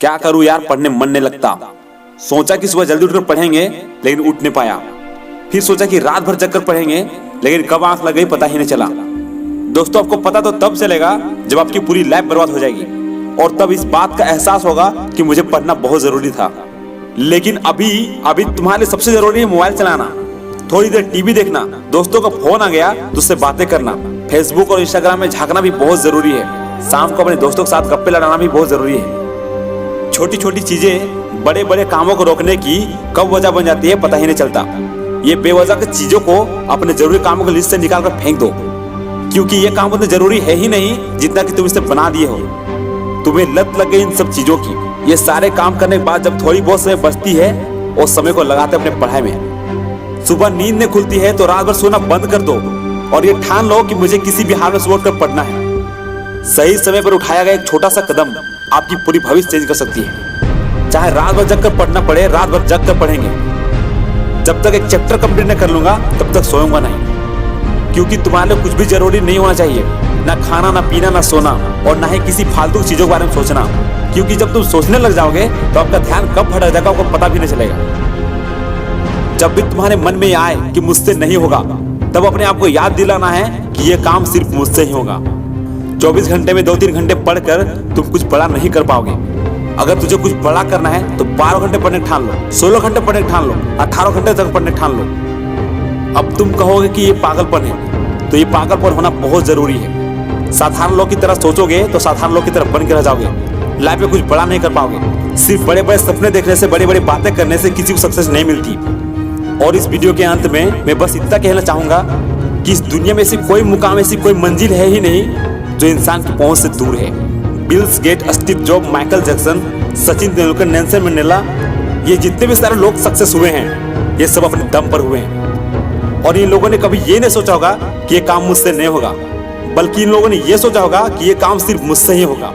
क्या करूं यार, पढ़ने मन नहीं लगता। सोचा कि सुबह जल्दी उठकर पढ़ेंगे, लेकिन उठ नहीं पाया। फिर सोचा कि रात भर जगकर पढ़ेंगे, लेकिन कब आंख लग गई पता ही नहीं चला। दोस्तों, आपको पता तो तब चलेगा जब आपकी पूरी लाइफ बर्बाद हो जाएगी, और तब इस बात का एहसास होगा कि मुझे पढ़ना बहुत जरूरी था। लेकिन अभी तुम्हारे लिए सबसे जरूरी है मोबाइल चलाना, थोड़ी देर टीवी देखना, दोस्तों का फोन आ गया तो उससे बातें करना, फेसबुक और इंस्टाग्राम में झांकना भी बहुत जरूरी है। शाम को अपने दोस्तों के साथ गप्पे लड़ाना भी बहुत जरूरी है। छोटी छोटी चीजें बड़े बड़े कामों को रोकने की कब वजह बन जाती है पता ही नहीं चलता। ये बेवजह की चीजों को अपने जरूरी कामों की लिस्ट से निकाल कर फेंक दो, क्योंकि ये काम उतने जरूरी है ही नहीं जितना कि तुम इसे बना दिए हो। तुम्हें लत लग गई इन सब चीजों की। ये सारे काम करने के बाद जब थोड़ी बहुत समय बचती है, उस समय को लगाते अपने पढ़ाई में। सुबह नींद नहीं खुलती है तो रात भर सोना बंद कर दो, और ये ठान लो कि मुझे किसी भी हाल में सुबह उठकर पढ़ना है। सही समय पर उठाया गया एक छोटा सा कदम आपकी पूरी भविष्य चेंज कर सकती है। चाहे रात भर जग कर पढ़ना पड़े, रात भर जग कर पढ़ेंगे। जब तक एक चैप्टर कंप्लीट न कर लूंगा तब तक सोऊंगा नहीं, क्योंकि तुम्हारे लिए कुछ भी जरूरी नहीं होना चाहिए, ना खाना, ना पीना, ना सोना, और ना ही किसी फालतू चीजों के बारे में सोचना। क्योंकि जब तुम सोचने लग जाओगे तो आपका ध्यान कब भटक जाएगा आपको पता भी नहीं चलेगा। जब भी तुम्हारे मन में आए कि मुझसे नहीं होगा, तब अपने आप को याद दिलाना है कि यह काम सिर्फ मुझसे ही होगा। 24 घंटे में 2-3 घंटे पढ़कर तुम कुछ बड़ा नहीं कर पाओगे। अगर तुझे कुछ बड़ा करना है तो 12 घंटे पढ़ने ठान लो, 16 घंटे पढ़ने ठान लो, 18 घंटे तक पढ़ने ठान लो। अब तुम कहोगे कि ये पागलपन है, तो ये पागलपन होना बहुत जरूरी है। साधारण लोग की तरह सोचोगे तो साधारण लोग की तरह बन के रह जाओगे, लाइफ में कुछ बड़ा नहीं कर पाओगे। सिर्फ बड़े बड़े सपने देखने से, बड़ी बड़ी बातें करने से किसी को सक्सेस नहीं मिलती। और इस वीडियो के अंत में मैं बस इतना कहना चाहूंगा कि इस दुनिया में ऐसी कोई मुकाम, ऐसी कोई मंजिल है ही नहीं जो इंसान की पहुंच से दूर है। Bill Gates, Steve jobs, Michael Jackson, Sachin Tendulkar, Nelson Mandela, ये जितने भी सारे लोग सक्सेस हुए हैं, ये सब अपने दम पर हुए हैं। और इन लोगों ने कभी ये नहीं सोचा होगा कि ये काम मुझसे नहीं होगा, बल्कि इन लोगों ने ये सोचा होगा कि ये काम सिर्फ मुझसे ही होगा।